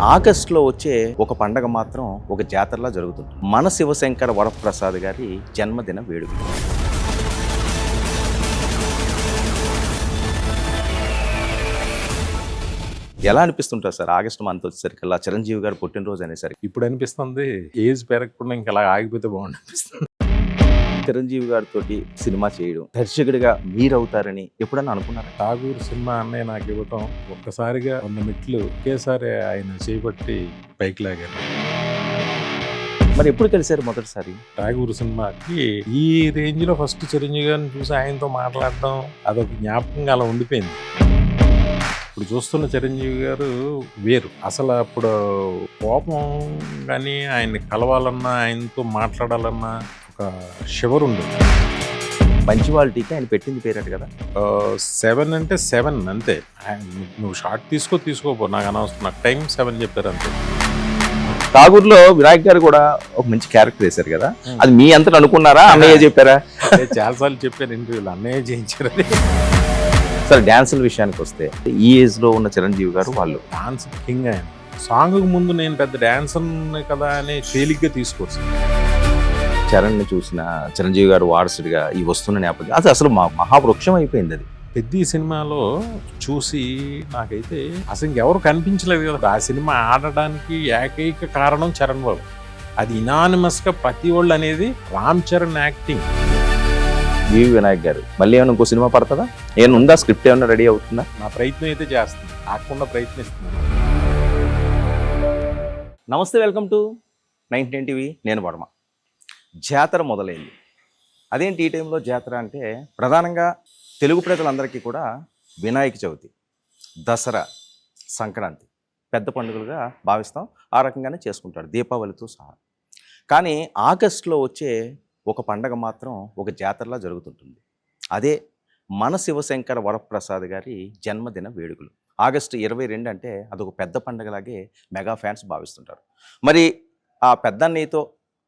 ఆగస్టులో వచ్చే ఒక పండగ మాత్రం ఒక జాతరలా జరుగుతుంది. మన శివశంకర వరప్రసాద్ గారి జన్మదిన వేడుక. ఎలా అనిపిస్తుంటారు సార్ ఆగస్టు మంత్ వచ్చేసరికి చిరంజీవి గారు పుట్టినరోజు అనేసరికి? ఇప్పుడు అనిపిస్తుంది ఏజ్ పెరగకుండా ఇంకా అలా ఆగిపోతే బాగుంది అనిపిస్తుంది. చిరంజీవి గారితో సినిమా చేయడం, దర్శకుడిగా మీరవుతారని ఎప్పుడన్నా అనుకున్నారా? ఠాగూర్ సినిమా అన్నయ్య నాకు ఇవ్వటం, ఒక్కసారిగా 100 మెట్లు ఒకేసారి ఆయన చేపట్టి పైకి లాగాను. మరి ఎప్పుడు కలిసారు మొదటిసారి? ఠాగూర్ సినిమాకి ఈ రేంజ్ లో ఫస్ట్ చిరంజీవి గారిని చూసి ఆయనతో మాట్లాడటం అదొక జ్ఞాపకంగా అలా ఉండిపోయింది. ఇప్పుడు చూస్తున్న చిరంజీవి గారు వేరు. అసలు అప్పుడు కోపం కానీ ఆయన్ని కలవాలన్నా ఆయనతో మాట్లాడాలన్నా ఒక షివర్ ఉండేది. పంచువాలిటీకి ఆయన పెట్టింది పేరట కదా. 7 అంటే 7 అంతే. నువ్వు షార్ట్ తీసుకోపో, నాకు అనవసరం, నాకు టైం 7 చెప్పారు అంతే. ఠాగూర్లో వినాయక్ గారు కూడా ఒక మంచి క్యారెక్టర్ వేశారు కదా, అది మీ అంతటా అనుకున్నారా, అన్నయ్య చెప్పారా? చాలాసార్లు చెప్పాను ఇంటర్వ్యూలో, అన్నయ్య చేయించారు. సరే, డాన్సుల విషయానికి వస్తే ఈ ఏజ్ లో ఉన్న చిరంజీవి గారు వాళ్ళు డాన్స్ కింగ్. ఆయన సాంగ్ ముందు నేను పెద్ద డాన్సర్ కదా అని తేలిగ్గా తీసుకోవచ్చు. చరణ్ ని చూసిన చిరంజీవి గారు వారసుడిగా ఈ వస్తున్న నేపథ్యం అది అసలు మహావృక్షం అయిపోయింది. అది పెద్ద సినిమాలో చూసి నాకైతే అసలు ఇంకెవరు కనిపించలేదు కదా. ఆ సినిమా ఆడడానికి ఏకైక కారణం చరణ్ బాబు. అది ఇనానిమస్ గా ప్రతి వాళ్ళు అనేది రామ్ చరణ్ యాక్టింగ్. వివి వినాయక్ గారు మళ్ళీ ఏమైనా ఇంకో సినిమా పడుతుందా? ఏమైనా ఉందా? స్క్రిప్ట్ ఏమైనా రెడీ అవుతుందా? నా ప్రయత్నం అయితే చేస్తుంది, ఆకుండా ప్రయత్నిస్తున్నాను. నమస్తే, వెల్కమ్ టు 99 టీవీ. నేను వర్మ. జాతర మొదలైంది. అదేంటి ఈ టైంలో జాతర అంటే, ప్రధానంగా తెలుగు ప్రజలందరికీ కూడా వినాయక చవితి, దసరా, సంక్రాంతి పెద్ద పండుగలుగా భావిస్తాం. ఆ రకంగానే చేసుకుంటారు, దీపావళితో సహా. కానీ ఆగస్టులో వచ్చే ఒక పండగ మాత్రం ఒక జాతరలా జరుగుతుంటుంది. అదే మన శివశంకర వరప్రసాద్ గారి జన్మదిన వేడుకలు. ఆగస్టు 22 అంటే అదొక పెద్ద పండగలాగే మెగా ఫ్యాన్స్ భావిస్తుంటారు. మరి ఆ పెద్ద అన్నయ్యతో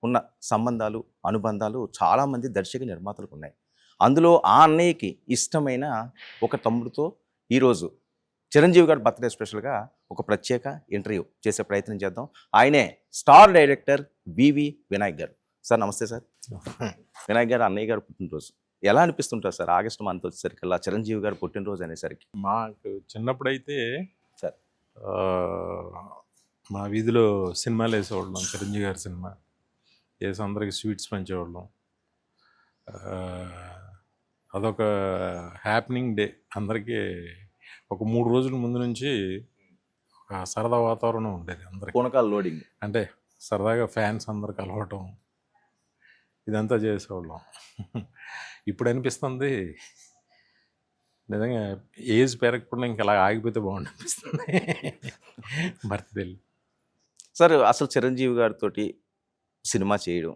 ఉన్న సంబంధాలు, అనుబంధాలు చాలామంది దర్శక నిర్మాతలకు ఉన్నాయి. అందులో ఆ అన్నయ్యకి ఇష్టమైన ఒక తమ్ముడితో ఈరోజు చిరంజీవి గారి బర్త్డే స్పెషల్గా ఒక ప్రత్యేక ఇంటర్వ్యూ చేసే ప్రయత్నం చేద్దాం. ఆయనే స్టార్ డైరెక్టర్ వివి వినాయక్ గారు. సార్ నమస్తే సార్. వినాయక్ గారు అన్నయ్య గారు పుట్టినరోజు ఎలా అనిపిస్తుంటారు సార్ ఆగస్టు మంత్ వచ్చేసరికి చిరంజీవి గారు పుట్టినరోజు అనేసరికి? మాకు చిన్నప్పుడైతే సార్ మా వీధిలో సినిమాలు వేసేవాళ్ళం. చిరంజీవి గారి సినిమా వేసి అందరికి స్వీట్స్ పంచేవాళ్ళం. అదొక హ్యాపెనింగ్ డే. అందరికీ ఒక 3 రోజుల ముందు నుంచి ఒక సరదా వాతావరణం ఉండేది అందరికి. పూనకాల లోడింగ్ అంటే సరదాగా ఫ్యాన్స్ అందరు కలవటం, ఇదంతా చేసేవాళ్ళం. ఇప్పుడు అనిపిస్తుంది నిజంగా ఏజ్ పెరగకుండా ఇంకా అలా ఆగిపోతే బాగుంది అనిపిస్తుంది. బర్త్డేలు. సార్, అసలు చిరంజీవి గారితో సినిమా చేయడం,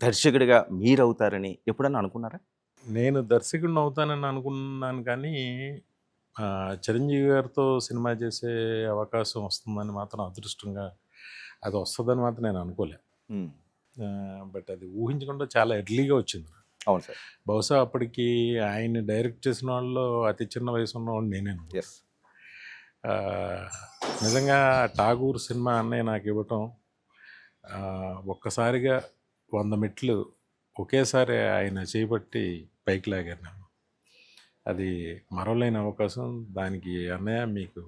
దర్శకుడిగా మీరవుతారని ఎప్పుడన్నా అనుకున్నారా? నేను దర్శకుడిని అవుతానని అనుకున్నాను, కానీ చిరంజీవి గారితో సినిమా చేసే అవకాశం వస్తుందని మాత్రం అదృష్టంగా అది వస్తుందని మాత్రం నేను అనుకోలే. బట్ అది ఊహించకుండా చాలా ఎర్లీగా వచ్చింది. అవును సార్. బహుశా అప్పటికి ఆయన డైరెక్ట్ చేసిన వాళ్ళు అతి చిన్న వయసు ఉన్నవాడు నేనే. నిజంగా ఠాగూర్ సినిమా అన్నయ్య నాకు ఇవ్వటం, ఒక్కసారిగా 100 మెట్లు ఒకేసారి ఆయన చేపట్టి పైకి లాగాను నేను. అది మరవలేని అవకాశం. దానికి అన్నయ్య మీకు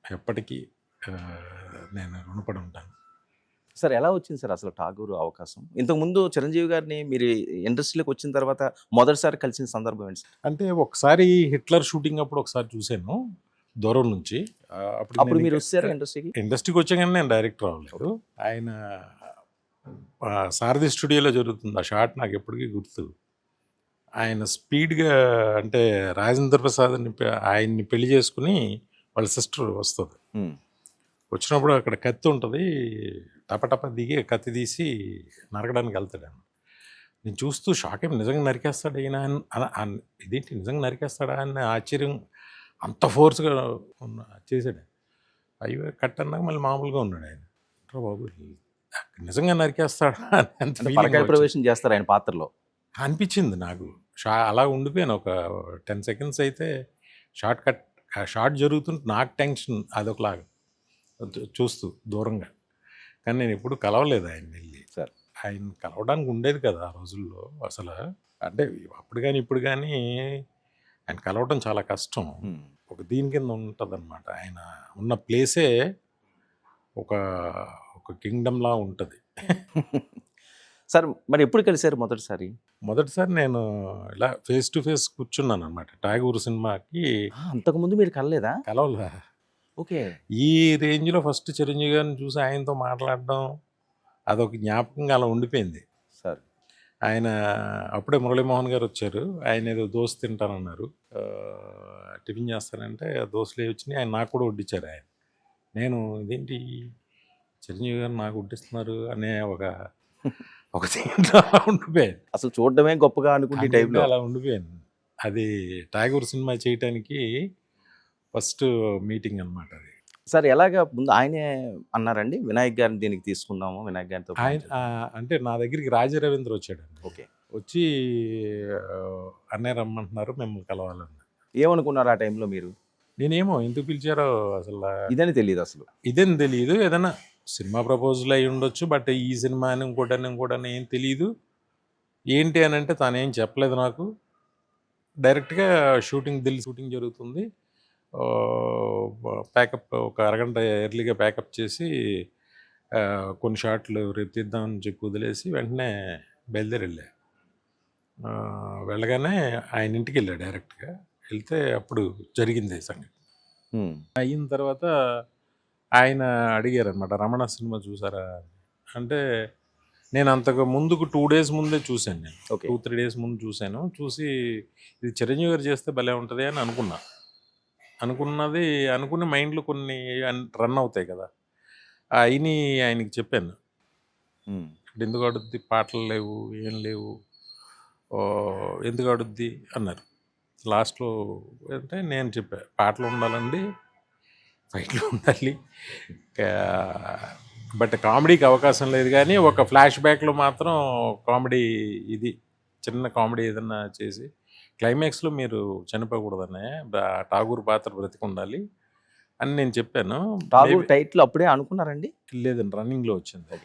ఎప్పటికీ నేను రుణపడి ఉంటాను. సార్, ఎలా వచ్చింది సార్ అసలు ఠాగూర్ అవకాశం? ఇంతకుముందు చిరంజీవి గారిని మీరు ఇండస్ట్రీలోకి వచ్చిన తర్వాత మొదటిసారి కలిసిన సందర్భం ఏంటి సార్? అంటే ఒకసారి హిట్లర్ షూటింగ్ అప్పుడు ఒకసారి చూశాను దూరం నుంచి. అప్పుడు మీరు వచ్చారు ఇండస్ట్రీకి వచ్చాగానే నేను డైరెక్టర్ అవ్వలేదు. ఆయన సారథి స్టూడియోలో జరుగుతుంది ఆ షాట్, నాకు ఎప్పటికీ గుర్తు. ఆయన స్పీడ్గా, అంటే రాజేంద్ర ప్రసాద్ని ఆయన్ని పెళ్లి చేసుకుని వాళ్ళ సిస్టర్ వస్తుంది. వచ్చినప్పుడు అక్కడ కత్తి ఉంటుంది, టపటప దిగి కత్తి తీసి నరకడానికి వెళ్తాడు. నేను చూస్తూ షాక్ అయ్యి, నిజంగా నరికేస్తాడు ఈయన, ఇదేంటి నిజంగా నరికేస్తాడా అని ఆశ్చర్యం. అంత ఫోర్స్గా చేశాడు. అయ్యో కట్ అన్నాక మళ్ళీ మామూలుగా ఉన్నాడు ఆయన. బాబు నిజంగా నరికేస్తాడా అని ప్రవేశం చేస్తారు ఆయన పాత్రలో అనిపించింది నాకు. అలా ఉండిపోయాను ఒక 10 సెకండ్స్. అయితే షార్ట్ జరుగుతుంటే నాకు టెన్షన్ అదొకలాగా. చూస్తూ దూరంగా. కానీ నేను ఎప్పుడు కలవలేదు ఆయన వెళ్ళి. సార్. ఆయన కలవడానికి ఉండేది కదా ఆ రోజుల్లో అసలు. అంటే అప్పుడు కానీ ఇప్పుడు కానీ ఆయన కలవడం చాలా కష్టం. ఒక దీని కింద ఉంటుందన్నమాట. ఆయన ఉన్న ప్లేసే ఒక ఒక కింగ్డమ్‌లా ఉంటది. సార్ మరి ఎప్పుడు కలిసారు మొదటిసారి? మొదటిసారి నేను ఇలా ఫేస్ టు ఫేస్ కూర్చున్నానన్నమాట. 'ఠాగూర్' సినిమాకి అంతకుముందు మీరు కలలేదా? కలవలే. ఓకే. ఈ రేంజ్‌లో ఫస్ట్ చిరంజీవి గారిని చూసి ఆయనతో మాట్లాడడం అదొక జ్ఞాపకంగా అలా ఉండిపోయింది. సార్. ఆయన అప్పుడే మురళీమోహన్ గారు వచ్చారు. ఆయన ఏదో దోస తింటానన్నారు. టిఫిన్ చేస్తానంటే దోసలే వచ్చినాయి. ఆయన నాకు కూడా వడ్డించారు ఆయన. నేను ఇదేంటి చిరంజీవి గారు నాకు వడ్డిస్తున్నారు అనే ఒక దీంట్లో అలా ఉండిపోయాను. అసలు చూడడమే గొప్పగా అనుకుంటే ఈ టైంలో. అలా ఉండిపోయాను. అది 'ఠాగూర్' సినిమా చేయటానికి ఫస్ట్ మీటింగ్ అనమాట అది. సార్ ఎలాగా ముందు ఆయనే అన్నారండి వినాయక్ గారిని దీనికి తీసుకుందాము, వినాయక్ గారితో ఆయన అంటే నా దగ్గరికి రాజా రవీంద్ర వచ్చాడండి. ఓకే. వచ్చి అన్నయ్య రమ్మంటున్నారు మిమ్మల్ని కలవాలని. ఏమనుకున్నారు ఆ టైంలో మీరు? నేనేమో ఎందుకు పిలిచారో అసలు ఇదని తెలియదు అసలు. ఇదేం తెలియదు. ఏదైనా సినిమా ప్రపోజల్ అయి ఉండొచ్చు. బట్ ఈ సినిమా అని ఇంకోటని ఏం తెలియదు. ఏంటి అని అంటే తనేం చెప్పలేదు నాకు. డైరెక్ట్గా షూటింగ్ జరుగుతుంది. ప్యాకప్ ఒక అరగంట ఎర్లీగా ప్యాకప్ చేసి కొన్ని షాట్లు రేపు తీద్దామని చెప్పి వదిలేసి వెంటనే బయలుదేరి వెళ్ళా. వెళ్ళగానే ఆయన ఇంటికి వెళ్ళా డైరెక్ట్గా. వెళ్తే అప్పుడు జరిగింది సంగతి. అయిన తర్వాత ఆయన అడిగారనమాట, రమణ సినిమా చూసారా అంటే నేను అంతకు ముందుకు 2 days ముందే చూశాను. నేను ఓకే. 2-3 days ముందు చూశాను. చూసి ఇది చిరంజీవి గారు చేస్తే భలే ఉంటుంది అని అనుకుని మైండ్లో కొన్ని రన్ అవుతాయి కదా, అయిని ఆయనకి చెప్పాను. అంటే ఎందుకు ఆడుద్ది, పాటలు లేవు ఏం లేవు, ఎందుకు ఆడుద్ది అన్నారు. లాస్ట్లో అంటే నేను చెప్పా, పాటలు ఉండాలండి, ఫైట్లు ఉండాలి, బట్ కామెడీకి అవకాశం లేదు, కానీ ఒక ఫ్లాష్ బ్యాక్లో మాత్రం కామెడీ, ఇది చిన్న కామెడీ ఏదన్నా చేసి క్లైమాక్స్లో మీరు చనిపోకూడదనే, ఠాగూర్ పాత్ర బ్రతికుండాలి అని నేను చెప్పాను. ఠాగూర్ టైటిల్ అప్పుడే అనుకున్నారండి? లేదండి, రన్నింగ్లో వచ్చింది.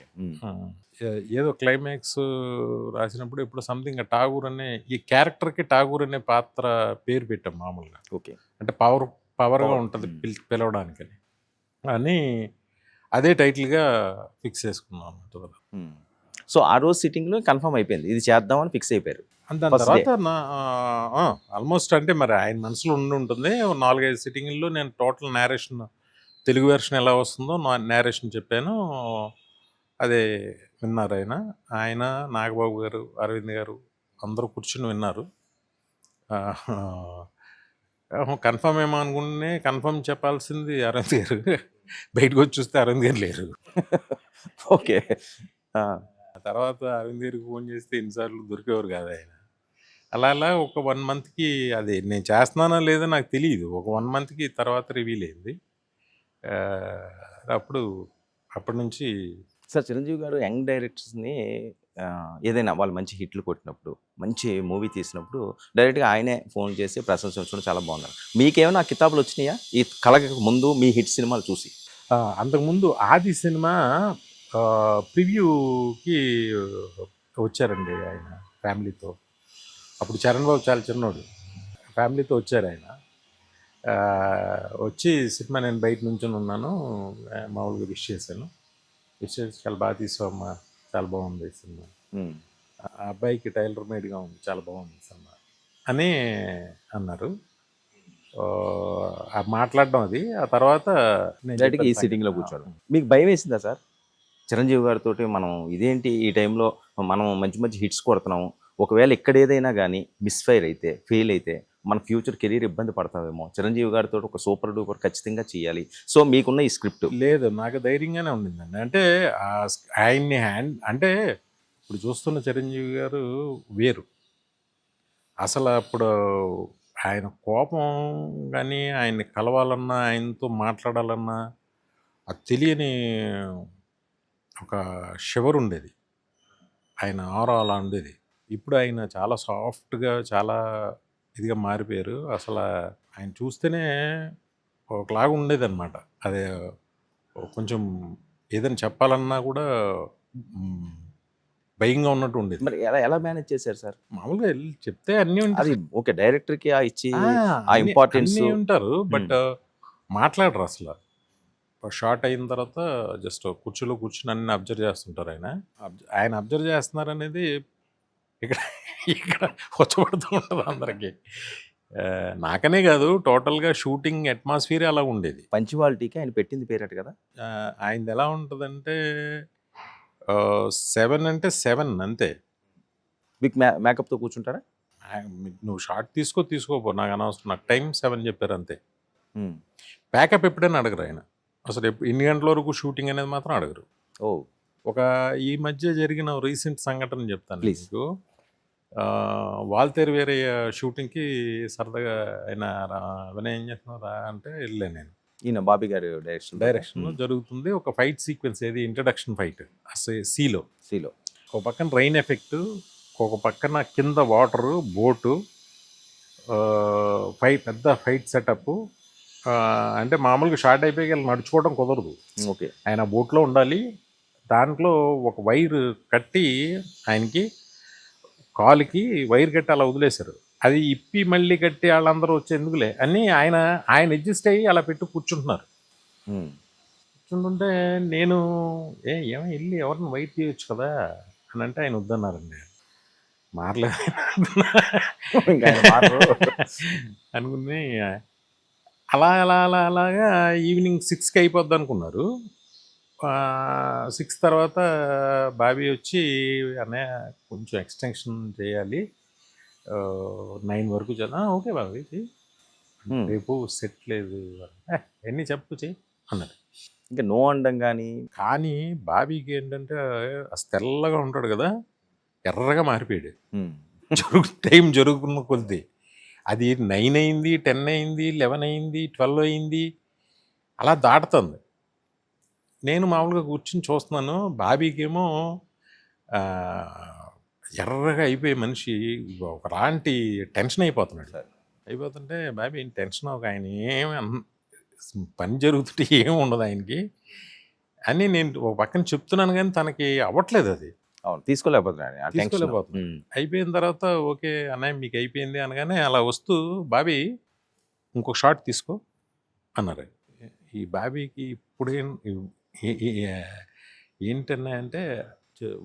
ఏదో క్లైమాక్స్ రాసినప్పుడు ఇప్పుడు సంథింగ్ ఠాగూర్ అనే ఈ క్యారెక్టర్కి ఠాగూర్ అనే పాత్ర పేరు పెట్టాం మామూలుగా. ఓకే. అంటే పవర్గా ఉంటుంది పిలవడానికని అని అదే టైటిల్గా ఫిక్స్ చేసుకున్నాం అన్నమాట. సో ఆ రోజు సిట్టింగ్లో కన్ఫర్మ్ అయిపోయింది ఇది చేద్దామని ఫిక్స్ అయిపోయారు. దాని తర్వాత ఆల్మోస్ట్ అంటే మరి ఆయన మనసులో ఉంటుంది. 4-5 సిట్టింగ్ల్లో నేను టోటల్ నేరేషన్, తెలుగు వెర్షన్ ఎలా వస్తుందో నేరేషన్ చెప్పాను. అదే విన్నారు ఆయన నాగబాబు గారు, అరవింద్ గారు అందరూ కూర్చుని విన్నారు. కన్ఫర్మ్ ఏమో అనుకుంటే కన్ఫర్మ్ చెప్పాల్సింది అరవింద్ గారు. బయటకు వచ్చి చూస్తే అరవింద్ గారు లేరు. ఓకే. తర్వాత అరవింద్ గారికి ఫోన్ చేస్తే ఎన్నిసార్లు దొరికేవారు కాదు ఆయన. అలా ఒక 1 monthకి అది నేను చేస్తున్నానో లేదో నాకు తెలియదు. ఒక 1 monthకి తర్వాత రివీల్ అయింది. అప్పటి నుంచి సార్ చిరంజీవి గారు యంగ్ డైరెక్టర్స్ని ఏదైనా వాళ్ళు మంచి హిట్లు కొట్టినప్పుడు, మంచి మూవీ తీసినప్పుడు డైరెక్ట్గా ఆయనే ఫోన్ చేసి ప్రశంసించడం చాలా బాగున్నారు. మీకేమైనా కితాబులు వచ్చినాయా ఈ కళకు ముందు మీ హిట్ సినిమాలు చూసి? అంతకుముందు ఆది సినిమా ప్రివ్యూకి వచ్చారండి ఆయన ఫ్యామిలీతో. అప్పుడు చరణ్ బాబు చాలా చిన్నోడు, ఫ్యామిలీతో వచ్చారు ఆయన. వచ్చి సినిమా నేను బయట నుంచొని ఉన్నాను, మామూలుగా విష్ చేశాను. విష్ చేసి చాలా బాగా తీసావమ్మా, చాలా బాగుంది సినిమా, ఆ అబ్బాయికి టైలర్ మేడ్గా ఉంది, చాలా బాగుంది సినిమా అని అన్నారు. మాట్లాడడం అది. ఆ తర్వాత డైరెక్ట్గా ఈ సిట్టింగ్లో కూర్చోవడం. మీకు భయం వేసిందా సార్ చిరంజీవి గారితో మనం ఇదేంటి ఈ టైంలో మనం మంచి మంచి హిట్స్ కొడుతున్నాము, ఒకవేళ ఇక్కడ ఏదైనా కానీ మిస్ఫైర్ అయితే, ఫెయిల్ అయితే మన ఫ్యూచర్ కెరీర్ ఇబ్బంది పడతామేమో, చిరంజీవి గారితో ఒక సూపర్ డూపర్ ఖచ్చితంగా చేయాలి, సో మీకున్న ఈ స్క్రిప్ట్? లేదు, నాకు ధైర్యంగానే ఉండిందండి. అంటే ఆయన్ని అంటే ఇప్పుడు చూస్తున్న చిరంజీవి గారు వేరు అసలు. అప్పుడు ఆయన కోపం కానీ, ఆయన్ని కలవాలన్నా, ఆయనతో మాట్లాడాలన్నా అది తెలియని ఒక షివర్ ఉండేది, ఆయన ఆరా అలా ఉండేది. ఇప్పుడు ఆయన చాలా సాఫ్ట్గా, చాలా ఇదిగా మారిపోయారు. అసలు ఆయన చూస్తేనే ఒకలాగా ఉండేది అనమాట. అదే కొంచెం ఏదైనా చెప్పాలన్నా కూడా మ్, భయంగా ఉన్నట్టు ఉండేది. మరి ఎలా ఎలా మేనేజ్ చేశారు సార్? మామూలుగా వెళ్ళి చెప్తే అన్నీ ఉంటాయి. అది ఓకే. డైరెక్టర్‌కి ఇచ్చి ఆ, ఆ అన్నీ ఇంపార్టెన్స్ అన్నీ ఉంటారు. బట్ మాట్లాడరు అసలు. షార్ట్ అయిన తర్వాత జస్ట్ కుర్చీలో కూర్చుని అన్ని అబ్జర్వ్ చేస్తుంటారు ఆయన. ఆయన అబ్జర్వ్ చేస్తున్నారు అనేది ఇక్కడ ఇక్కడ వచ్చబడుతూ ఉంటుంది అందరికీ. నాకనే కాదు, టోటల్గా షూటింగ్ అట్మాస్ఫియర్ అలా ఉండేది. పంచువాలిటీకి ఆయన పెట్టింది పేరట కదా! ఆయనది ఎలా ఉంటుందంటే 7 అంటే 7 అంతే. మీకు మేకప్‌తో కూర్చుంటారా? నువ్వు షార్ట్ తీసుకోపో నాకు అనవసరం, నాకు టైం 7 చెప్పారు అంతే. హ్మ్. ప్యాకప్ ఎప్పుడైనా అడగరు ఆయన. అసలు ఎన్ని గంటల వరకు షూటింగ్ అనేది మాత్రం అడగరు. ఓహ్! ఒక ఈ మధ్య జరిగిన రీసెంట్ సంఘటన చెప్తాను ప్లీజ్. మీకు. వాల్తేరు వేరే షూటింగ్కి సరదాగా ఆయన వినయ్ ఏం చేస్తున్నావు రా అంటే వెళ్ళాను నేను. ఈయన బాబీ గారి డైరెక్షన్ జరుగుతుంది ఒక ఫైట్ సీక్వెన్స్, ఏది ఇంట్రడక్షన్ ఫైట్ సీలో. సీలో. ఒక పక్కన రైన్ ఎఫెక్ట్, ఒక పక్కన కింద వాటరు, బోటు, పెద్ద ఫైట్ సెటప్. అంటే మామూలుగా షార్ట్ అయిపోయి నడుచుకోవడం కుదరదు. ఓకే. ఆయన బోట్లో ఉండాలి. దాంట్లో ఒక వైర్ కట్టి ఆయనకి కాలుకి వైర్ కట్టి అలా వదిలేశారు. అది ఇప్పి మళ్ళీ కట్టి వాళ్ళందరూ వచ్చి ఎందుకులే అని ఆయన అడ్జస్ట్ అయ్యి అలా పెట్టి కూర్చుంటున్నారు. హ్మ్. కూర్చుంటుంటే నేను ఏమో వెళ్ళి ఎవరిని వైట్ చేయొచ్చు కదా అని అంటే ఆయన వద్దన్నారండి. మారలేదు ఇంకా ఆయన మారరు. అనుకుని అలాగా ఈవినింగ్ 6కి అయిపోద్ది అనుకున్నారు. 6 తర్వాత బాబీ వచ్చి అన్నయ్య కొంచెం ఎక్స్టెన్షన్ చేయాలి, 9 వరకు ఓకే బాబీ చెయ్యి, రేపు సెట్ లేదు ఎన్ని చెప్పు చెయ్యి అన్నారు. ఇంకా నో అనడం కానీ కానీ బాబీకి ఏంటంటే అసలు తెల్లగా ఉంటాడు కదా, ఎర్రగా మారిపోయాడు. టైం జరుగుతున్న కొద్ది అది 9 అయింది, 10 అయింది, 11 అయింది, 12 అయింది, అలా దాటుతుంది. నేను మామూలుగా కూర్చుని చూస్తున్నాను. బాబీకేమో ఎర్రగా అయిపోయి మనిషి ఒకలాంటి టెన్షన్ అయిపోతున్నాడు. అయిపోతుంటే బాబీ ఏం టెన్షన్ ఒక ఆయన ఏమి పని జరుగుతుంటే ఏమి ఉండదు ఆయనకి అని నేను ఒక పక్కన చెప్తున్నాను, కానీ తనకి అవ్వట్లేదు అది. అవును, తీసుకోలేకపోతున్నాడు. తీసుకోలేకపోతున్నాడు. అయిపోయిన తర్వాత ఓకే అన్నయ్య మీకు అయిపోయింది అనగానే అలా వస్తూ బాబీ ఇంకొక షాట్ తీసుకో అన్నారు. ఈ బాబీకి ఇప్పుడేం ఏంటన్నా అంటే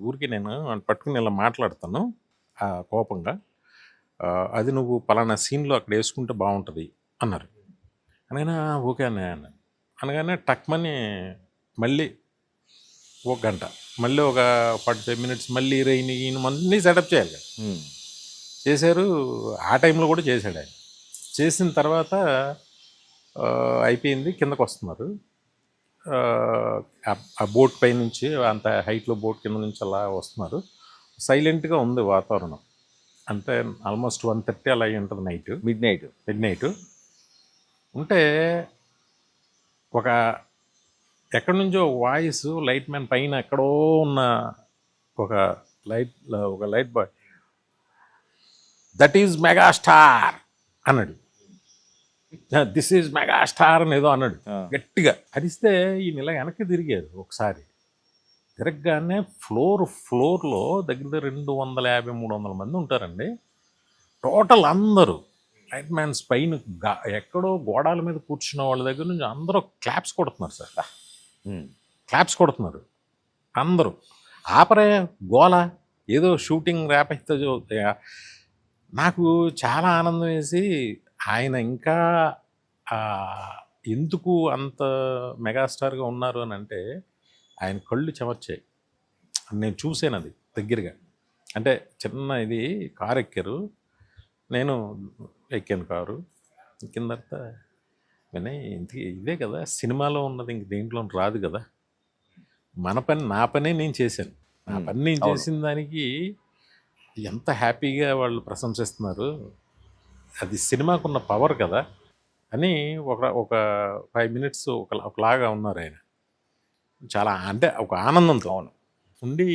ఊరికి నేను పట్టుకుని ఇలా మాట్లాడతాను కోపంగా, అది నువ్వు పలానా సీన్లో అక్కడ వేసుకుంటే బాగుంటుంది అన్నారు. అనగానే ఓకే అన్నయ్య అన్న అనగానే టక్మని మళ్ళీ ఒక గంట, మళ్ళీ ఒక 45 మినిట్స్ మళ్ళీ ఈయన అన్నీ సెటప్ చేయాలి కదా. చేశారు. ఆ టైంలో కూడా చేశాడు ఆయన. చేసిన తర్వాత అయిపోయింది, కిందకు వస్తున్నారు. ఆ బోట్ పై నుంచి అంత హైట్లో బోట్ కింద నుంచి అలా వస్తున్నారు. సైలెంట్గా ఉంది వాతావరణం. అంటే ఆల్మోస్ట్ 1:30 అలా అయి ఉంటుంది నైట్, మిడ్ నైట్ ఉంటే ఒక ఎక్కడి నుంచో వాయిస్ లైట్ మ్యాన్ పైన ఎక్కడో ఉన్న ఒక light bye, that is megastar అన్నాడు. దిస్ ఈజ్ మెగాస్టార్ అని ఏదో అన్నాడు గట్టిగా. అరిస్తే ఈయన ఇలా వెనక్కి తిరిగారు. ఒకసారి తిరగగానే ఫ్లోర్లో దగ్గర 250-300 మంది ఉంటారండి. టోటల్ అందరూ లైట్ మ్యాన్స్ పైన ఎక్కడో గోడాల మీద కూర్చున్న వాళ్ళ దగ్గర నుంచి అందరూ క్లాప్స్ కొడుతున్నారు సార్. క్లాప్స్ కొడుతున్నారు అందరూ. ఆపరే గోల, ఏదో షూటింగ్ రేపైతే. నాకు చాలా ఆనందం వేసి ఆయన ఇంకా ఎందుకు అంత మెగాస్టార్గా ఉన్నారు అని అంటే ఆయన కళ్ళు చెమర్చాయి. నేను చూసాను అది దగ్గరగా. అంటే చిన్న ఇది కారు ఎక్కారు, నేను ఎక్కాను కారు. ఎక్కిన తర్వాత వినయ్ ఇంటికి ఇదే కదా సినిమాలో ఉన్నది, ఇంక దేంట్లో రాదు కదా, నా పనే నేను చేశాను, నా పని నేను చేసిన దానికి ఎంత హ్యాపీగా వాళ్ళు ప్రశంసిస్తున్నారు, అది సినిమాకున్న పవర్ కదా అని ఒక 5 మినిట్స్ ఒకలాగా ఉన్నారు ఆయన. చాలా అంటే ఒక ఆనందంతో ఉండి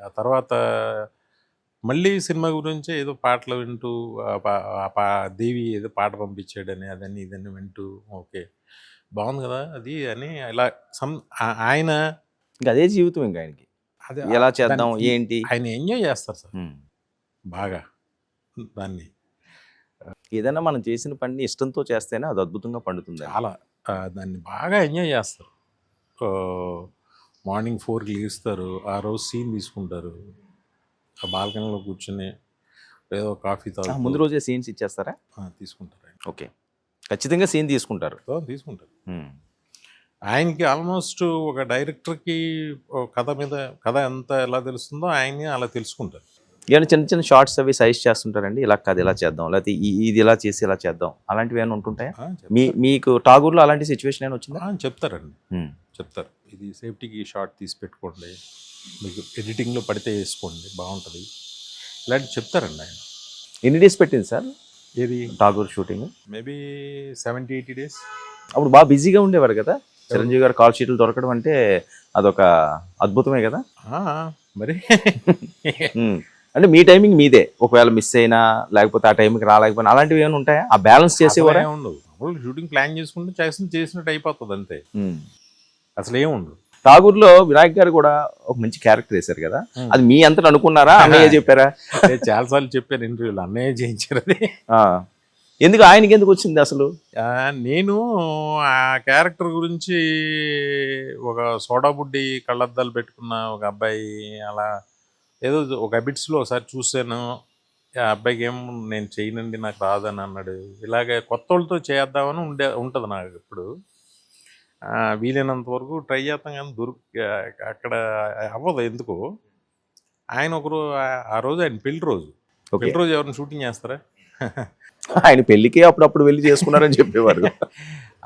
ఆ తర్వాత మళ్ళీ సినిమా గురించి ఏదో పాటలు వింటూ దేవి ఏదో పాట పంపించాడని అదని ఇదని వింటూ ఓకే బాగుంది కదా అది అని ఇలా ఆయన ఇంకా అదే జీవితం ఇంకా ఆయనకి. అదే ఎలా చేద్దాం దానికి ఏంటి. ఆయన ఎంజాయ్ చేస్తారు సార్ ఉమ్. బాగా దాన్ని. ఏదైనా మనం చేసిన పని ఇష్టంతో చేస్తేనే అది అద్భుతంగా పండుతుంది. చాలా దాన్ని బాగా ఎంజాయ్ చేస్తారు. మార్నింగ్ 4కి లేస్తారు, ఆ రోజు సీన్ తీసుకుంటారు, ఆ బాల్కనీలో కూర్చొని ఏదో కాఫీ తాగుతూ ముందు రోజే సీన్స్ ఇచ్చేస్తారా? తీసుకుంటారు ఆయన. ఓకే, ఖచ్చితంగా సీన్ తీసుకుంటారు. తీసుకుంటారు. ఉమ్. ఆయనకి ఆల్మోస్ట్ ఒక డైరెక్టర్కి కథ ఎంత ఎలా తెలుస్తుందో ఆయన్ని అలా తెలుసుకుంటారు. ఏమైనా చిన్న చిన్న షార్ట్స్ అవి సజెస్ట్ చేస్తుంటారండి, ఇలా కాదు ఇలా చేద్దాం, లేకపోతే ఇది ఇలా చేసి ఇలా చేద్దాం, అలాంటివి ఏమైనా ఉంటుంటాయా? మీకు ఠాగూర్లో అలాంటి సిచ్యువేషన్ ఏమైనా వచ్చిందా? చెప్తారండి, చెప్తారు. ఇది సేఫ్టీకి షార్ట్ తీసి పెట్టుకోండి, మీకు ఎడిటింగ్లో పడితే వేసుకోండి బాగుంటుంది, ఇలాంటివి చెప్తారండి ఆయన. ఎన్ని డేస్ పెట్టింది సార్ ఏది ఠాగూర్ షూటింగ్? Maybe 70-80 days. అప్పుడు బాగా బిజీగా ఉండేవారు కదా చిరంజీవి గారు. కాల్ షీట్లు దొరకడం అంటే అదొక అద్భుతమే కదా మరి. అంటే మీ టైమింగ్ మీదే, ఒకవేళ మిస్ అయినా లేకపోతే ఆ టైంకి రాలేకపోయినా అలాంటివి ఏమైనా ఉంటాయా? ఆ బ్యాలెన్స్ చేసేవారా? ఉండవు, షూటింగ్ ప్లాన్ చేసుకుంటే చేసినట్టు అయిపోతుంది అంతే, అసలు ఏముండదు. ఠాగూర్లో వినాయక్ గారు కూడా ఒక మంచి క్యారెక్టర్ వేశారు కదా, అది మీ అంతటి అనుకున్నారా, అన్నయ్య చెప్పారా? చాలాసార్లు చెప్పాను ఇంటర్వ్యూలో, అన్నయ్య చేయించారు అది. ఎందుకు ఆయనకి ఎందుకు వచ్చింది అసలు? నేను ఆ క్యారెక్టర్ గురించి ఒక సోడా బుడ్డి కళ్ళద్దాలు పెట్టుకున్న ఒక అబ్బాయి అలా ఏదో ఒక అబిట్స్లో ఒకసారి చూశాను. ఆ అబ్బాయికి ఏం నేను చేయనండి నాకు రాదని అన్నాడు. ఇలాగే కొత్త వాళ్ళతో చేద్దామని ఉంటుంది నాకు ఇప్పుడు. వీలైనంత వరకు ట్రై చేస్తాం కానీ అక్కడ అవ్వదు ఎందుకు. ఆయన ఆ రోజు ఆయన పెళ్లి రోజు ఎవరిని షూటింగ్ చేస్తారా? ఆయన పెళ్లికి అప్పుడప్పుడు వెళ్ళి చేసుకున్నారని చెప్పేవారు.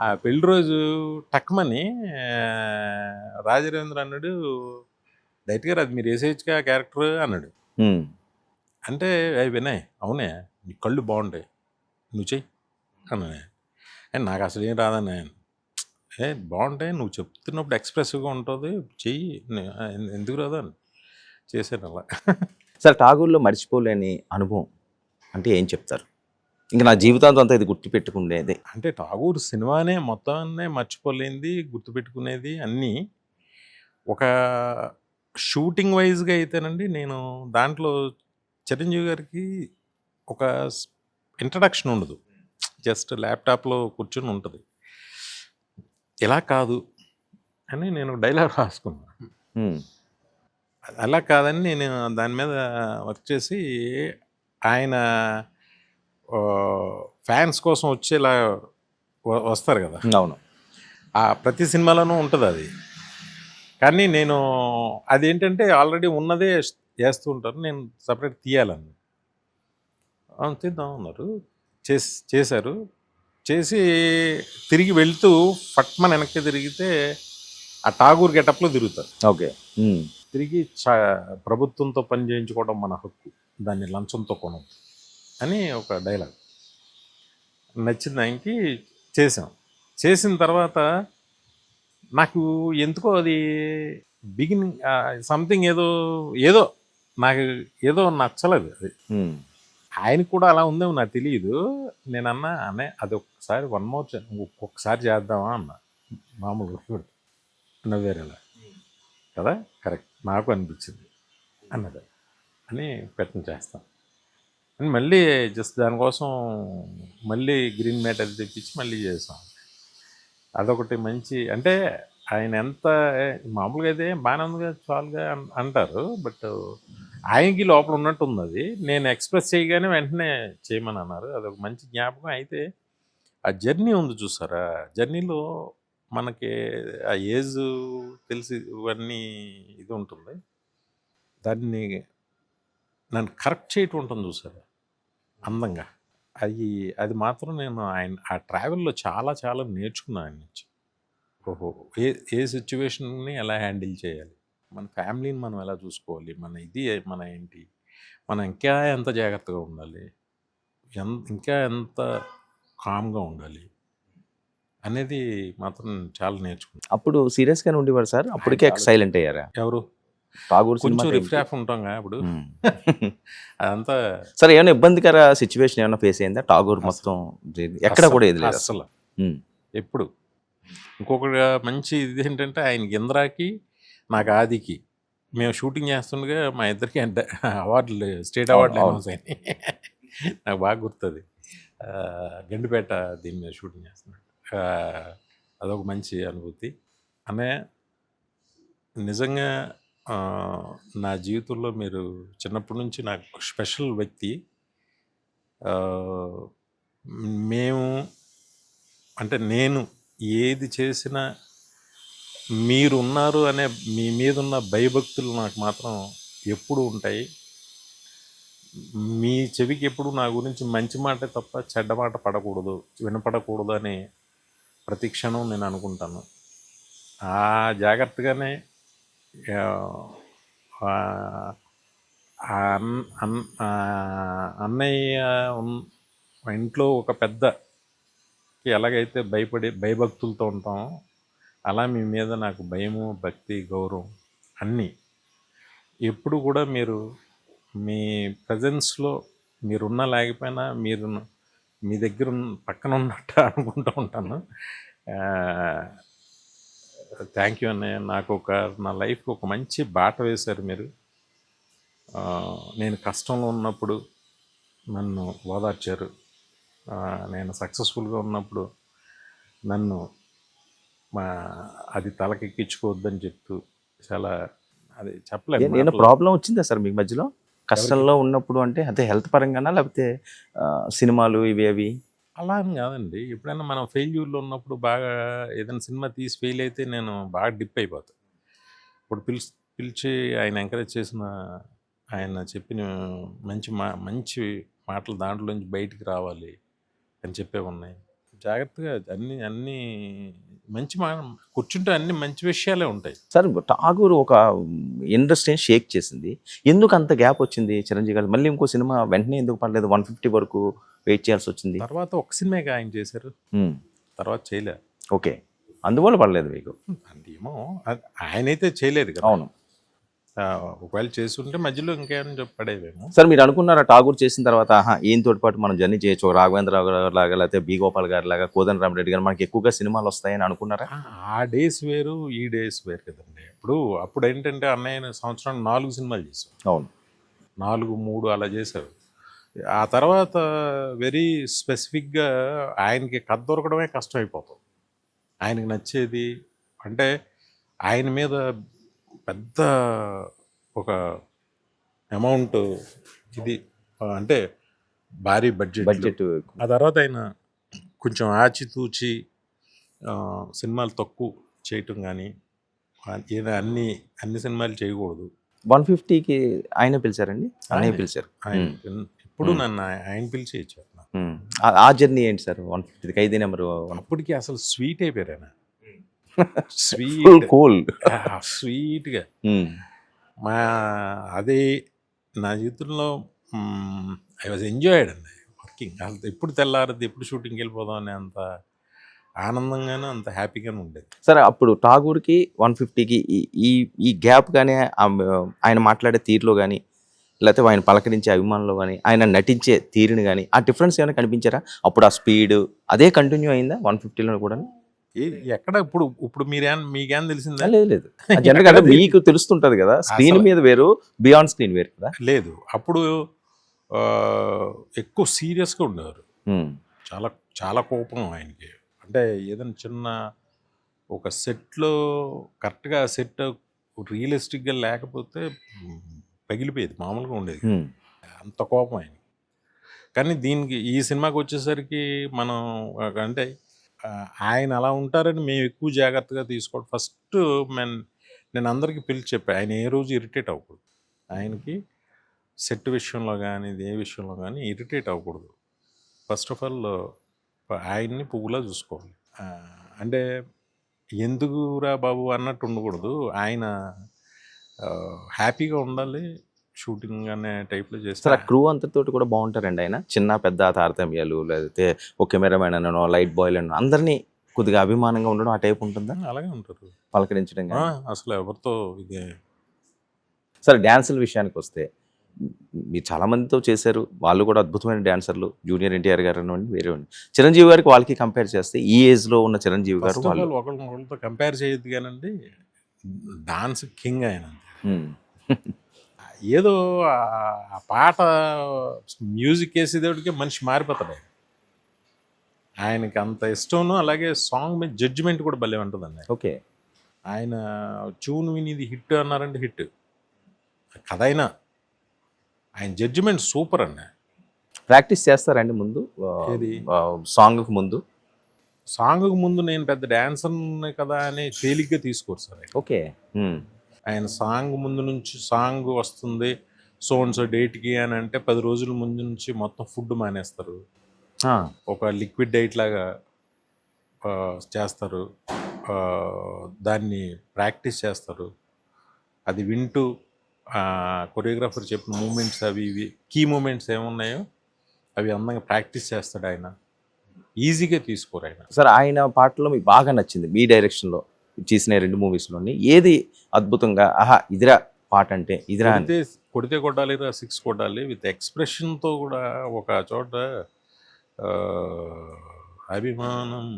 ఆ పెళ్లి రోజు టక్మని రాజరేంద్ర అన్నాడు, డైరెక్ట్ గారు అది మీరు వేసేయచ్చుగా క్యారెక్టర్ అన్నాడు. అంటే వినయ్ అవునే నీ కళ్ళు బాగుంటాయి నువ్వు చెయ్యి అన్నా. నాకు అసలు ఏం రాదని ఆయన, బాగుంటాయి నువ్వు చెప్తున్నప్పుడు ఎక్స్ప్రెసివ్గా ఉంటుంది చెయ్యి, ఎందుకు రాదా అని చేశాను అలా. సార్ ఠాగూర్లో మర్చిపోలేని అనుభవం అంటే ఏం చెప్తారు? ఇంకా నా జీవితాంతం అంతా ఇది గుర్తుపెట్టుకునేది అంటే ఠాగూర్ సినిమానే మొత్తాన్నే మర్చిపోలేనిది, గుర్తుపెట్టుకునేది అన్నీ. ఒక షూటింగ్ వైజ్గా అయితేనండి నేను దాంట్లో చిరంజీవి గారికి ఒక ఇంట్రడక్షన్ ఉండదు, జస్ట్ ల్యాప్టాప్లో కూర్చొని ఉంటుంది. ఇలా కాదు అని నేను డైలాగ్ రాసుకున్నాను. అలా కాదని నేను దాని మీద వర్క్ చేసి ఆయన ఫ్యాన్స్ కోసం వచ్చేలా వస్తారు కదా. అవును, ఆ ప్రతి సినిమాలోనూ ఉంటుంది అది. కానీ నేను అదేంటంటే ఆల్రెడీ ఉన్నదే చేస్తూ ఉంటారు, నేను సపరేట్ తీయాలని. తీద్దాం అన్నారు, చేశారు. చేసి తిరిగి వెళ్తూ ఫట్మన్ వెనక్కి తిరిగితే ఆ ఠాగూర్ గెటప్లో తిరుగుతారు. ఓకే, తిరిగి ప్రభుత్వంతో పని చేయించుకోవడం మన హక్కు, దాన్ని లంచంతో కొనదు అని ఒక డైలాగ్ నచ్చింది ఆయనకి. చేసిన తర్వాత నాకు ఎందుకో అది బిగినింగ్ సంథింగ్ ఏదో నాకు ఏదో నచ్చలేదు అది. ఆయనకు కూడా అలా ఉందేమో నాకు తెలియదు. నేను అనే అది ఒకసారి ఒక్కొక్కసారి చేద్దామా అన్న, మామూలుగా నవ్వేరేలా కదా, కరెక్ట్ నాకు అనిపించింది అన్నది అని చేస్తాను అని మళ్ళీ జస్ట్ దానికోసం మళ్ళీ గ్రీన్ మ్యాట్ అది తెప్పించి మళ్ళీ చేసాం. అదొకటి మంచి, అంటే ఆయన ఎంత మామూలుగా అయితే బాగానే ఉందిగా చాలుగా అంటారు, బట్ ఆయనకి లోపల ఉన్నట్టు ఉంది అది. నేను ఎక్స్ప్రెస్ చేయగానే వెంటనే చేయమని అన్నారు, అదొక మంచి జ్ఞాపకం. అయితే ఆ జర్నీ ఉంది చూసారా, జర్నీలో మనకి ఆ ఏజ్ తెలిసి ఇవన్నీ ఇది ఉంటుంది, దాన్ని నన్ను కరెక్ట్ చేయటం ఉంటుంది చూసారా అందంగా. అది మాత్రం నేను ఆ ట్రావెల్లో చాలా చాలా నేర్చుకున్నాను ఆయన నుంచి. ఓహో, ఏ సిచ్యువేషన్ని ఎలా హ్యాండిల్ చేయాలి, మన ఫ్యామిలీని మనం ఎలా చూసుకోవాలి, మన ఏంటి, మనం ఇంకా ఎంత జాగ్రత్తగా ఉండాలి, ఇంకా ఎంత కామ్గా ఉండాలి అనేది మాత్రం చాలా నేర్చుకున్నాను. అప్పుడు సీరియస్గానే ఉండేవారు సార్, అప్పటికే సైలెంట్ అయ్యారా? ఎవరు? ఠాగూర్ కొంచెం రిఫ్రాఫ్ ఉంటాంగా అప్పుడు అదంతా. సరే, ఏమైనా ఇబ్బందికర సిచ్యువేషన్ ఏమైనా ఫేస్ అయిందా ఠాగూర్ మొత్తం? ఎక్కడ కూడా ఎదురు అసలు ఎప్పుడు ఇంకొకటి మంచి ఇది ఏంటంటే ఆయనకి ఇంద్రాకి నాకు ఆదికి మేము షూటింగ్ చేస్తుండగా మా ఇద్దరికి అంటే అవార్డులు స్టేట్ అవార్డులు అవును. అనౌన్స్ అయినాయి. నాకు బాగా గుర్తుంది. గండిపేట దీని మీద షూటింగ్ చేస్తున్నాడు. అదొక మంచి అనుభూతి. అన్నయ్య నిజంగా నా జీవితంలో మీరు చిన్నప్పటి నుంచి నాకు స్పెషల్ వ్యక్తి. మేము అంటే నేను ఏది చేసినా మీరున్నారు అనే మీ మీద ఉన్న భయభక్తులు నాకు మాత్రం ఎప్పుడూ ఉంటాయి. మీ చెవికి ఎప్పుడు నా గురించి మంచి మాట తప్ప చెడ్డ మాట పడకూడదు, వినపడకూడదు అని ప్రతి క్షణం నేను అనుకుంటాను. ఆ జాగ్రత్తగానే అన్నయ్య ఇంట్లో ఒక పెద్దకి ఎలాగైతే భయభక్తులతో ఉంటామో అలా మీ మీద నాకు భయము, భక్తి, గౌరవం అన్నీ ఎప్పుడు కూడా మీరు మీ ప్రజెన్స్లో మీరున్నా లేకపోయినా మీరు మీ దగ్గర పక్కన ఉన్నట్టు అనుకుంటూ ఉంటాను. థ్యాంక్ యూ అన్నయ్య. నాకు నా లైఫ్కి ఒక మంచి బాట వేశారు మీరు. నేను కష్టంలో ఉన్నప్పుడు నన్ను ఓదార్చారు. నేను సక్సెస్ఫుల్గా ఉన్నప్పుడు నన్ను అది తలకెక్కించుకోవద్దని చెప్తూ చాలా అది చెప్పలేదు. నేను ప్రాబ్లం వచ్చిందా సార్ మీకు మధ్యలో కష్టంలో ఉన్నప్పుడు? అంటే అదే హెల్త్ పరంగానా లేకపోతే సినిమాలు ఇవి అవి? అలా అని కాదండి. ఎప్పుడైనా మనం ఫెయిల్యూర్లో ఉన్నప్పుడు బాగా ఏదైనా సినిమా తీసి ఫెయిల్ అయితే నేను బాగా డిప్ అయిపోతాను. ఇప్పుడు పిలిచి ఆయన ఎంకరేజ్ చేసిన, ఆయన చెప్పిన మంచి మాటలు దాంట్లోంచి బయటికి రావాలి అని చెప్పేవి ఉన్నాయి. జాగ్రత్తగా అన్నీ మంచి కూర్చుంటే అన్ని మంచి విషయాలే ఉంటాయి. సార్ ఠాగూర్ ఒక ఇండస్ట్రీని షేక్ చేసింది. ఎందుకు అంత గ్యాప్ వచ్చింది చిరంజీవి గారు? మళ్ళీ ఇంకో సినిమా వెంటనే ఎందుకు పడలేదు? 150 వరకు వెయిట్ చేయాల్సి వచ్చింది. తర్వాత ఒక సినిమాగా ఆయన చేశారు, తర్వాత చేయలే. ఓకే, అందువల్ల పడలేదు మీకు? ఏమో ఆయనైతే చేయలేదు కదా. అవును. ఒకవేళ చేస్తుంటే మధ్యలో ఇంకేమైనా పడేవేమో. సార్ మీరు అనుకున్నారా ఠాగూర్ చేసిన తర్వాత ఈయనతో పాటు మనం జర్నీ చేయొచ్చు, రాఘవేంద్ర గారు లాగా లేకపోతే బి గోపాల్ గారి లాగా, కోదండరామరెడ్డి గారు, మనకి ఎక్కువగా సినిమాలు వస్తాయని అనుకున్నారా? ఆ డేస్ వేరు, ఈ డేస్ వేరు కదండి. అప్పుడు ఏంటంటే అన్నయ్య సంవత్సరం 4 సినిమాలు చేశారు. అవును, 4, 3 అలా చేశారు. ఆ తర్వాత వెరీ స్పెసిఫిక్గా ఆయనకి కథ దొరకడమే కష్టం అయిపోతుంది. ఆయనకి నచ్చేది అంటే ఆయన మీద పెద్ద ఒక అమౌంట్ ఇది అంటే భారీ బడ్జెట్. ఆ తర్వాత ఆయన కొంచెం ఆచితూచి సినిమాలు తక్కువ చేయటం కానీ అన్ని సినిమాలు చేయకూడదు. 150కి ఆయన పిలిచారండి? అన్నయ్య పిలిచారు. ఇప్పుడు నన్ను ఆయన పిలిచి ఇచ్చారు. ఆ జర్నీ ఏంటి సార్? 150కి 5 నెంబరు అప్పటికి అసలు స్వీట్ అయిపోయారు. స్వీట్గా అదే నా జీవితంలో ఐ వాజ్ ఎంజాయ్డ్ అండి వర్కింగ్. అసలు ఎప్పుడు తెల్లారది, ఎప్పుడు షూటింగ్కి వెళ్ళిపోదాం అనే అంత ఆనందంగాను అంత హ్యాపీగానే ఉండేది. సరే, అప్పుడు ఠాగూర్కి 150కి ఈ గ్యాప్ కానీ ఆయన మాట్లాడే తీరులో కానీ లేకపోతే ఆయన పలకరించే అభిమానులు కానీ ఆయన నటించే తీరుని కానీ ఆ డిఫరెన్స్ ఏమైనా కనిపించారా? అప్పుడు ఆ స్పీడ్ అదే కంటిన్యూ అయిందా 150లో కూడా? ఎక్కడ ఇప్పుడు మీకేం తెలిసిందా? లేదు, జనరల్గా మీకు తెలుస్తుంటది కదా, స్క్రీన్ మీద వేరు, బియాండ్ స్క్రీన్ వేరు కదా. లేదు, అప్పుడు ఎక్కువ సీరియస్గా ఉండేవారు. చాలా చాలా కోపం ఆయనకి. అంటే ఏదైనా చిన్న ఒక సెట్లో కరెక్ట్గా సెట్ రియలిస్టిక్గా లేకపోతే పగిలిపోయేది, మామూలుగా ఉండేది. అంత కోపం ఆయన. కానీ ఈ సినిమాకి వచ్చేసరికి మనం అంటే ఆయన అలా ఉంటారని మేము ఎక్కువ జాగ్రత్తగా తీసుకోవడం. ఫస్ట్ నేను అందరికీ పిలిచి చెప్పాను, ఆయన ఏ రోజు ఇరిటేట్ అవ్వకూడదు. ఆయనకి సెట్ విషయంలో కానీ ఏ విషయంలో కానీ ఇరిటేట్ అవ్వకూడదు. ఫస్ట్ ఆఫ్ ఆల్ ఆయన్ని పువ్వులా చూసుకోవాలి. అంటే ఎందుకురా బాబు అన్నట్టు ఉండకూడదు. ఆయన హ్యాపీగా ఉండాలి షూటింగ్ అనే టైప్లో చేస్తారు. క్రూ అంతటితోటి కూడా బాగుంటారండి ఆయన. చిన్న పెద్ద తారతమ్యాలు లేకపోతే ఒక కెమెరామెన్ అనో లైట్ బాయ్ అనో అందరినీ కొద్దిగా అభిమానంగా ఉండడం ఆ టైప్ ఉంటుందా? అలాగే ఉంటారు, పలకరించడం. అసలు ఎవరితో ఇదే. సరే, డ్యాన్సుల విషయానికి వస్తే మీరు చాలా మందితో చేశారు, వాళ్ళు కూడా అద్భుతమైన డాన్సర్లు, జూనియర్ ఎన్టీఆర్ గారు అనివ్వండి, వేరే ఉండి చిరంజీవి గారికి వాళ్ళకి కంపేర్ చేస్తే ఈ ఏజ్లో ఉన్న చిరంజీవి గారు ఫస్ట్ ఆఫ్ వాళ్ళు ఆల్ ఒకళ్ళతో కంపేర్ చేయొద్దు కానండి, డాన్స్ కింగ్ ఆయన. హ్మ్. ఏదో ఆ పాట మ్యూజిక్ వేసేదేటికి మనిషి మారిపోతాడు ఆయన. ఆయనకి అంత ఇష్టం, అలాగే సాంగ్ మీద జడ్జిమెంట్ కూడా భలే ఉంటుందండి. ఓకే. ఆయన ట్యూన్ విని ఇది హిట్ అన్నారంటే హిట్, కథ అయినా ఆయన జడ్జిమెంట్ సూపర్ అండి. ప్రాక్టీస్ చేస్తారండి ముందు ఏది? సాంగ్కి ముందు? సాంగ్కి ముందు నేను పెద్ద డాన్సర్ కదా అని తేలిగ్గా తీసుకోరు సార్ ఆయన. ఓకే. ఆయన సాంగ్ ముందు నుంచి సాంగ్ వస్తుంది సో అండ్ సో డేట్కి అని అంటే 10 రోజుల ముందు నుంచి మొత్తం ఫుడ్ మానేస్తారు, ఒక లిక్విడ్ డైట్ లాగా చేస్తారు, దాన్ని ప్రాక్టీస్ చేస్తారు. అది వింటూ కొరియోగ్రాఫర్ చెప్పిన మూమెంట్స్ అవి ఇవి కీ మూమెంట్స్ ఏమున్నాయో అవి అందంగా ప్రాక్టీస్ చేస్తాడు ఆయన. ఈజీగా తీసుకోరు ఆయన. సార్ ఆయన పాటలో మీకు బాగా నచ్చింది మీ డైరెక్షన్లో చేసిన 2 మూవీస్లోని ఏది అద్భుతంగా ఆహా ఇదిరా పాట అంటే ఇదిరా అని? కొడితే కొట్టాలి రా 6 కొట్టాలి విత్ ఎక్స్ప్రెషన్తో కూడా ఒక చోట అభిమానం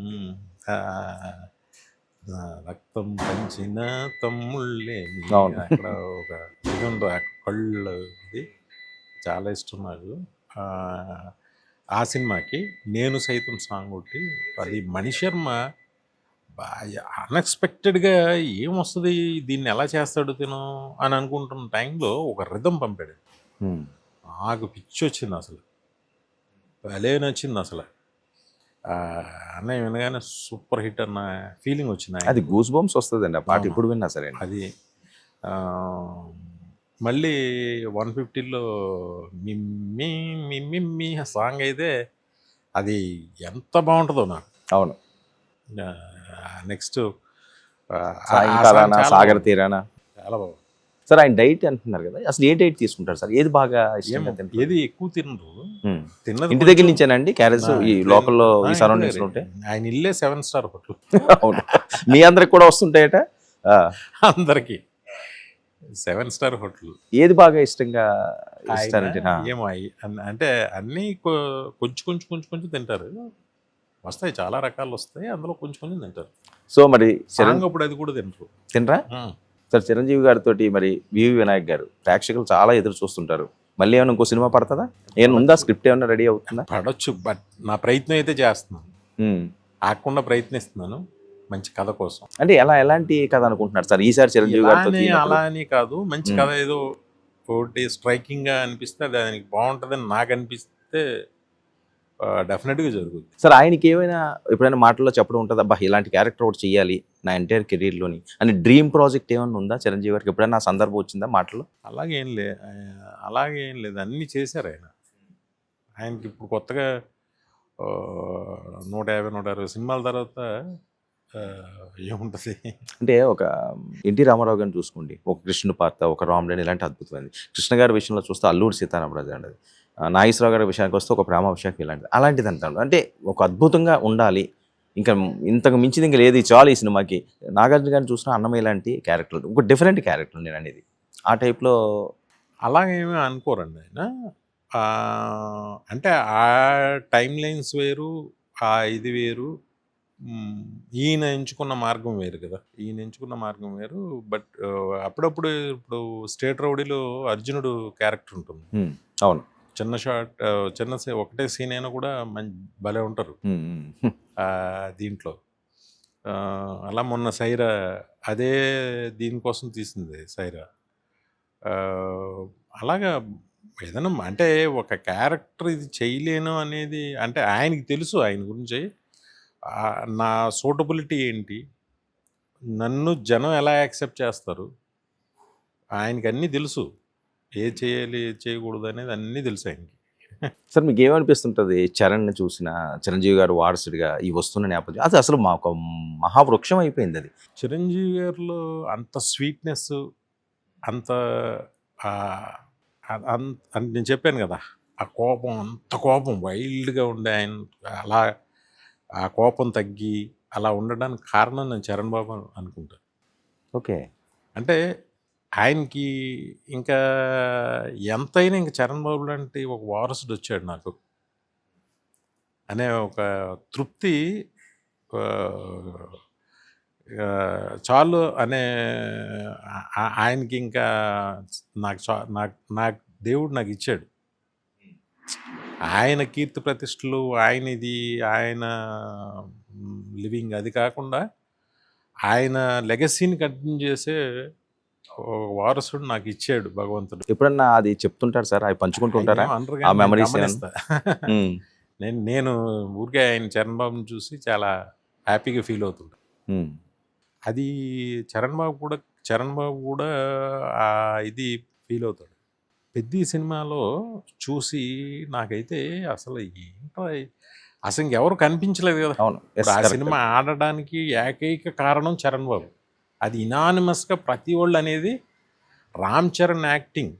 రక్తం పంచిన తమ్ముళ్ళే అవును. అక్కడ ఒక ఇది ఉంటుంది, ఆ కళ్ళు ఇది చాలా ఇష్టం నాకు. ఆ సినిమాకి నేను సైతం సాంగ్ ఒకటి, అది మణిశర్మ అన్ఎక్స్పెక్టెడ్గా ఏమొస్తుంది దీన్ని ఎలా చేస్తాడు తిను అని అనుకుంటున్న టైంలో ఒక రిథం పంపాడు. నాకు పిచ్చి వచ్చింది అసలు, భలే నచ్చింది అసలు. అన్నయ్య వినగానే సూపర్ హిట్ అన్న ఫీలింగ్ వచ్చింది. అది గూస్ బంప్స్ వస్తుందండి ఆ పాట ఇప్పుడు విన్నా సరే. అది మళ్ళీ 150లో మిమ్మీ మిమ్మి సాంగ్ అయితే అది ఎంత బాగుంటుందో నాకు. అవును. నెక్స్ట్ సాగర్ తీరానా చాలా బాగుంది. సార్ ఆయన డైట్ అంటున్నారు కదా, అసలు ఏ డైట్ తీసుకుంటారు సార్? ఏది బాగా ఇష్టంగా తింటారు? ఏది ఎక్కువ తినరు, తిన్నది ఇంటి దగ్గర నుంచేనండి క్యారెట్స్ ఈ లోకల్లో ఈ సరౌండింగ్స్ ఉంటాయి. ఆయన ఇల్లే 7 స్టార్ హోటల్. అవును, మీ అందరికి కూడా వస్తుంటాయట. అందరికి 7 స్టార్ హోటల్. ఏది బాగా ఇష్టంగా ఇస్తారంటే? ఏమో అంటే అన్నీ కొంచెం కొంచెం కొంచెం కొంచెం తింటారు, వస్తాయి చాలా రకాలు వస్తాయి, అందులో కొంచెం కొంచెం తింటారు. సో మరి అప్పుడు అది కూడా తినరా సార్? చిరంజీవి గారితో మరి వివి వినాయక్ గారు ప్రేక్షకులు చాలా ఎదురు చూస్తుంటారు, మళ్ళీ ఏమైనా ఇంకో సినిమా పడుతుందా? ఏమైనా ఉందా? స్క్రిప్ట్ ఏమైనా రెడీ అవుతుందా? పడవచ్చు, బట్ నా ప్రయత్నం అయితే చేస్తున్నాను, ఆకుండా ప్రయత్నిస్తున్నాను మంచి కథ కోసం. అంటే ఎలాంటి కథ అనుకుంటున్నారు సార్ ఈసారి చిరంజీవి గారితో? అలా అని కాదు, మంచి కథ ఏదో ఒకటి స్ట్రైకింగ్గా అనిపిస్తే దానికి బాగుంటుందని నాకు అనిపిస్తే డెఫినెట్గా జరుగుతుంది. సార్ ఆయనకి ఏమైనా ఎప్పుడైనా మాటల్లో చెప్పడం ఉంటుంది, అబ్బా ఇలాంటి క్యారెక్టర్ ఒకటి చేయాలి నా ఎంటైర్ కెరీర్లోని అని డ్రీమ్ ప్రాజెక్ట్ ఏమైనా ఉందా చిరంజీవి గారికి? ఎప్పుడైనా ఆ సందర్భం వచ్చిందా మాటలో? అలాగేం లేదు, అన్నీ చేశారు ఆయన. ఆయనకి ఇప్పుడు కొత్తగా 150-160 సినిమాల తర్వాత ఏముంటుంది అంటే ఒక ఎన్టీ రామారావు గారిని చూసుకోండి, ఒక కృష్ణ పాత్ర, ఒక రామ్లేన్, ఇలాంటి అద్భుతమైనది. కృష్ణ గారి విషయంలో చూస్తే అల్లూరి సీతారామరాజు అండి, నాగేశ్వరరావు గారి విషయానికి వస్తే ఒక ప్రేమాభిషేకం, అలాంటిది అంటాడు. అంటే ఒక అద్భుతంగా ఉండాలి, ఇంకా ఇంతకు మించింది ఇంకా లేదు చాలు ఈ సినిమాకి. నాగార్జున గారిని చూసిన అన్నమయ్య లాంటి క్యారెక్టర్, ఒక డిఫరెంట్ క్యారెక్టర్ నేను అనేది ఆ టైప్లో. అలాగేమీ అనుకోరండి ఆయన, అంటే ఆ టైం లైన్స్ వేరు, ఆ ఇది వేరు, ఈయన ఎంచుకున్న మార్గం వేరు కదా, ఈయన ఎంచుకున్న మార్గం వేరు. బట్ అప్పుడప్పుడు ఇప్పుడు స్టేట్ రౌడీలో అర్జునుడు క్యారెక్టర్ ఉంటుంది. అవును, చిన్న షాట్, ఒకటే సీన్ అయినా కూడా భలే ఉంటారు దీంట్లో. అలా మొన్న సైరా అదే దీనికోసం తీసింది సైరా. అలాగా ఏదైనా అంటే ఒక క్యారెక్టర్ ఇది చేయలేను అనేది, అంటే ఆయనకి తెలుసు ఆయన గురించి, నా సూటబిలిటీ ఏంటి, నన్ను జనం ఎలా యాక్సెప్ట్ చేస్తారు, ఆయనకి అన్నీ తెలుసు, ఏది చేయాలి ఏది చేయకూడదు అనేది అన్నీ తెలుసు ఆయనకి. సార్ మీకు ఏమనిపిస్తుంటుంది చరణ్ని చూసిన, చిరంజీవి గారు వారసుడిగా ఈ వస్తున్న నేపథ్యం అది అసలు మాకు మహావృక్షం అయిపోయింది అది. చిరంజీవి గారిలో అంత స్వీట్నెస్, అంత నేను చెప్పాను కదా, ఆ కోపం, అంత కోపం వైల్డ్గా ఉండే ఆయన, అలా ఆ కోపం తగ్గి అలా ఉండడానికి కారణం నేను చరణ్ బాబు అనుకుంటాను. ఓకే. అంటే ఆయనకి ఇంకా ఎంతైనా ఇంక చరణ్ బాబు లాంటి ఒక వారసుడు వచ్చాడు నాకు అనే ఒక తృప్తి ఆ, ఆ, చాలు అనే ఆయనకి ఇంకా నాకు దేవుడు నాకు ఇచ్చాడు. ఆయన కీర్తి ప్రతిష్టలు, ఆయన లివింగ్ అది కాకుండా ఆయన లెగసీని కంటిన్యూ చేసే ఓ వారసుడు నాకు ఇచ్చాడు భగవంతుడు. ఎప్పుడన్నా అది చెప్తుంటారు సార్, అవి పంచుకుంటుంటారా ఆయన అనరు ఆ కానీ నేను మెమరీస్? గమనిస్తా. నేను ఊరికే ఆయన చరణ్ బాబుని చూసి చాలా హ్యాపీగా ఫీల్ అవుతుంటా. అది చరణ్ బాబు కూడా ఆ ఇది ఫీల్ అవుతాడు. పెద్ద సినిమాలో చూసి నాకైతే అసలు ఏంటో అసలు ఇంకెవరు కనిపించలేదు కదా. అవును, ఇప్పుడు ఆ సినిమా ఆడడానికి ఏకైక కారణం చరణ్ బాబు. అది ఇనానిమస్గా ప్రతి వాళ్ళు అనేది రామ్ చరణ్ యాక్టింగ్,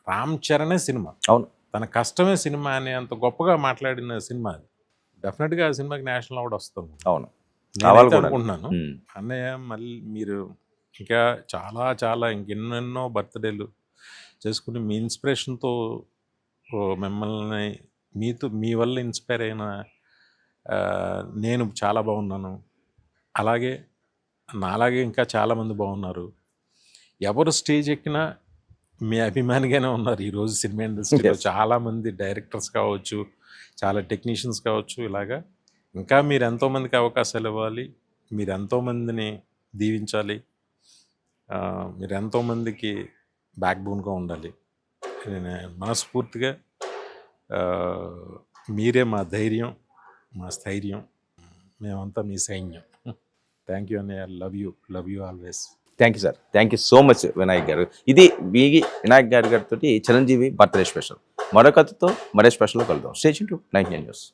రామ్ చరణే సినిమా, అవును, తన కష్టమే సినిమా అని అంత గొప్పగా మాట్లాడిన సినిమా అది. డెఫినెట్గా ఆ సినిమాకి నేషనల్ అవార్డు వస్తుంది అవును, కావాలి నేనైతే కూడా. అనుకుంటున్నాను. అన్నయ్య మళ్ళీ మీరు ఇంకా చాలా చాలా ఇంకెన్నెన్నో బర్త్డేలు చేసుకుని మీ ఇన్స్పిరేషన్తో మిమ్మల్ని మీ వల్ల ఇన్స్పైర్ అయిన నేను చాలా బాగున్నాను. అలాగే నాలాగే ఇంకా చాలామంది బాగున్నారు. ఎవరు స్టేజ్ ఎక్కినా మీ అభిమానిగానే ఉన్నారు ఈరోజు సినిమా ఇండస్ట్రీలో. చాలామంది డైరెక్టర్స్ కావచ్చు, చాలా టెక్నీషియన్స్ కావచ్చు. ఇలాగా ఇంకా మీరు ఎంతోమందికి అవకాశాలు ఇవ్వాలి, మీరు ఎంతోమందిని దీవించాలి, మీరు ఎంతోమందికి బ్యాక్ బోన్గా ఉండాలి. నేను మనస్ఫూర్తిగా మీరే మా ధైర్యం, మా స్థైర్యం, మేమంతా మీ సైన్యం. థ్యాంక్ యూ అన్నయ్య. Love you always. Thank you sir, thank you so much Vinayak గారు. ఇది వినాయక్ గారితో చిరంజీవి బర్త్డే స్పెషల్. మరో కథతో మరో స్పెషల్లో కలుద్దాం. Stay tuned to 99 news.